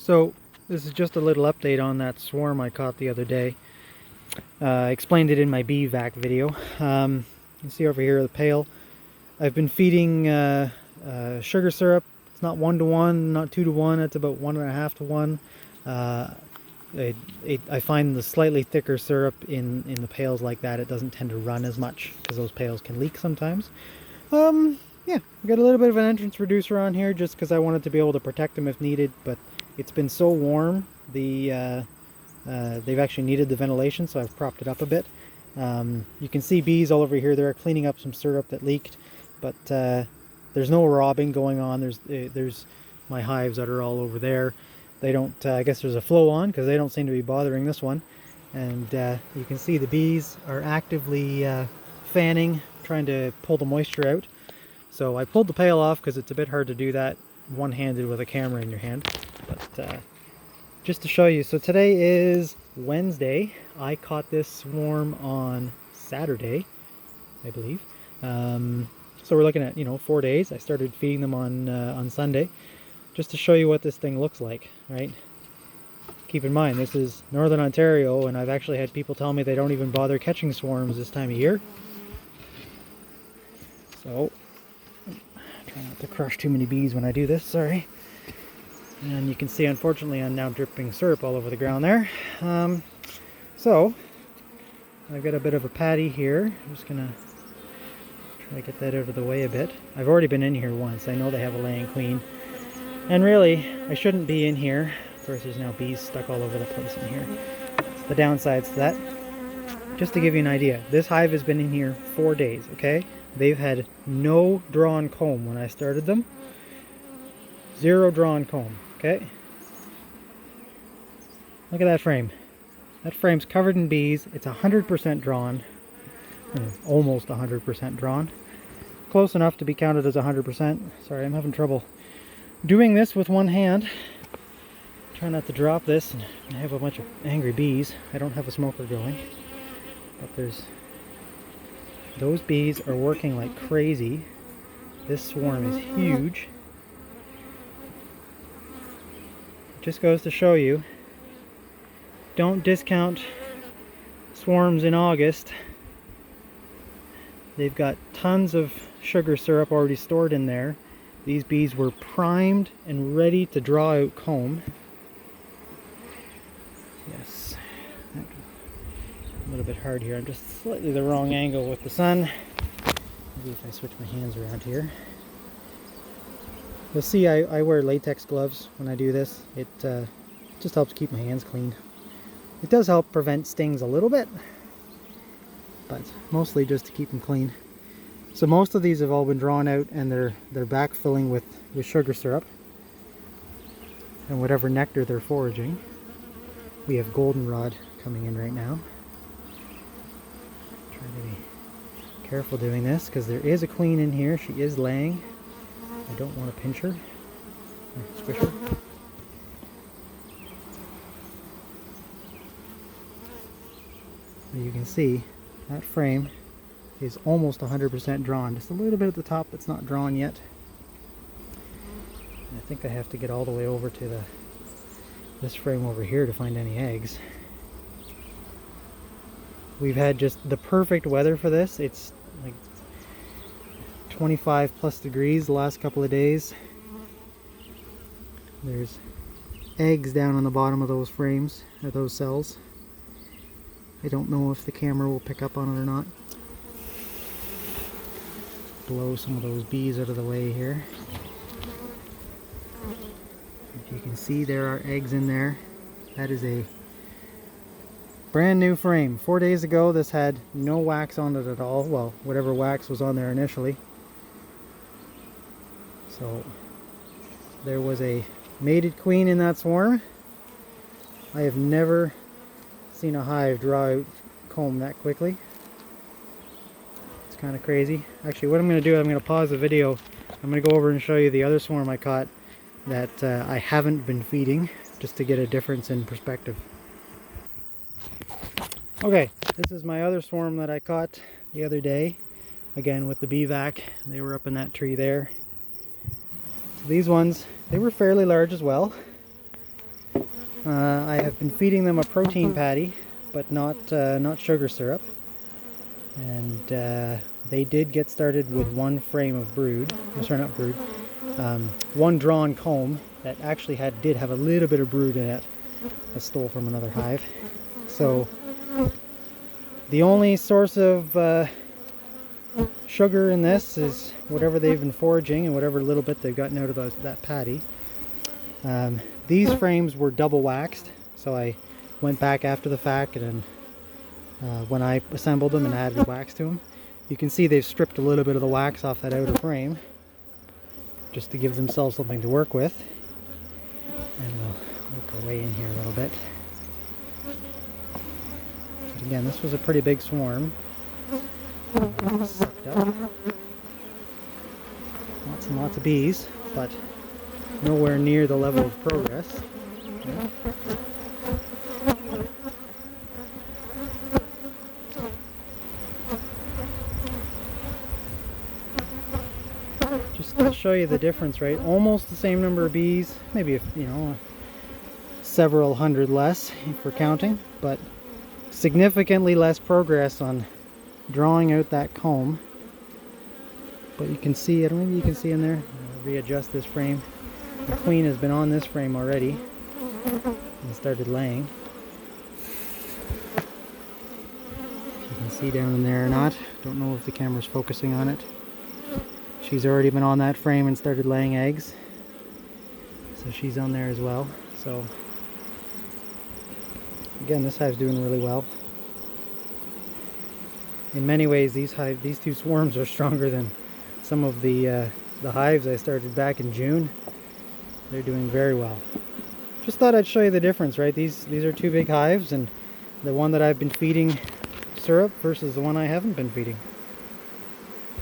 So this is just a little update on that swarm I caught the other day. I explained it in my bee vac video. You can see over here the pail. I've been feeding sugar syrup. It's not 1-to-1, not 2-to-1. It's about 1.5 to 1. I find the slightly thicker syrup in the pails like that, it doesn't tend to run as much because those pails can leak sometimes. Yeah, we got a little bit of an entrance reducer on here just because I wanted to be able to protect them if needed, but it's been so warm, they've actually needed the ventilation, so I've propped it up a bit. You can see bees all over here. They're cleaning up some syrup that leaked, but there's no robbing going on. There's my hives that are all over there. They don't, I guess there's a flow on because they don't seem to be bothering this one. And you can see the bees are actively fanning, trying to pull the moisture out. So I pulled the pail off because it's a bit hard to do that one-handed with a camera in your hand. But just to show you, so today is Wednesday. I caught this swarm on Saturday, I believe. So we're looking at, 4 days. I started feeding them on Sunday, just to show you what this thing looks like, right? Keep in mind, this is Northern Ontario, and I've actually had people tell me they don't even bother catching swarms this time of year. So, try not to crush too many bees when I do this, sorry. And you can see, unfortunately, I'm now dripping syrup all over the ground there. So, I've got a bit of a patty here. I'm just going to try to get that out of the way a bit. I've already been in here once. I know they have a laying queen. And really, I shouldn't be in here. Of course, there's now bees stuck all over the place in here. It's the downsides to that. Just to give you an idea, this hive has been in here 4 days, okay? They've had no drawn comb when I started them. 0 drawn comb, okay? Look at that frame. That frame's covered in bees. It's 100% drawn. Almost 100% drawn. Close enough to be counted as 100%. Sorry, I'm having trouble doing this with one hand. Try not to drop this. I have a bunch of angry bees. I don't have a smoker going. But those bees are working like crazy. This swarm is huge. Just goes to show you, don't discount swarms in August. They've got tons of sugar syrup already stored in there. These bees were primed and ready to draw out comb. Yes, a little bit hard here. I'm just slightly the wrong angle with the sun. Maybe if I switch my hands around here. You'll see I wear latex gloves when I do this. It just helps keep my hands clean. It does help prevent stings a little bit, but mostly just to keep them clean. So most of these have all been drawn out, and they're backfilling with sugar syrup and whatever nectar they're foraging. We have goldenrod coming in right now. Try to be careful doing this because there is a queen in here. She is laying. I don't want to pinch her or squish her. But you can see that frame is almost 100% drawn. Just a little bit at the top that's not drawn yet. And I think I have to get all the way over to this frame over here to find any eggs. We've had just the perfect weather for this. It's like 25 plus degrees the last couple of days. There's eggs down on the bottom of those frames, or those cells. I don't know if the camera will pick up on it or not. Blow some of those bees out of the way here. If you can see, there are eggs in there. That is a brand new frame. 4 days ago this had no wax on it at all. Well, whatever wax was on there initially. So there was a mated queen in that swarm. I have never seen a hive draw out comb that quickly. It's kind of crazy. Actually, what I'm going to do, I'm going to pause the video. I'm going to go over and show you the other swarm I caught that I haven't been feeding, just to get a difference in perspective. Okay, this is my other swarm that I caught the other day. Again with the bee vac. They were up in that tree there. So these ones, they were fairly large as well. I have been feeding them a protein patty, but not sugar syrup. And they did get started with one frame of brood. Sorry, not brood. One drawn comb that actually did have a little bit of brood in it. I stole from another hive. So the only source of sugar in this is whatever they've been foraging and whatever little bit they've gotten out of that patty. These frames were double waxed, so I went back after the fact and when I assembled them and added wax to them. You can see they've stripped a little bit of the wax off that outer frame just to give themselves something to work with. And we'll work our way in here a little bit. But again, this was a pretty big swarm. Sucked up. Lots and lots of bees, but nowhere near the level of progress. Okay. Just to show you the difference, right? Almost the same number of bees, maybe several hundred less if we're counting, but significantly less progress on drawing out that comb. But you can see it, maybe you can see in there. I'll readjust this frame. The queen has been on this frame already and started laying. If you can see down in there or not, don't know if the camera's focusing on it. She's already been on that frame and started laying eggs, so she's on there as well. So again, this hive's doing really well. In many ways, these two swarms are stronger than some of the hives I started back in June. They're doing very well. Just thought I'd show you the difference, right? These are two big hives, and the one that I've been feeding syrup versus the one I haven't been feeding.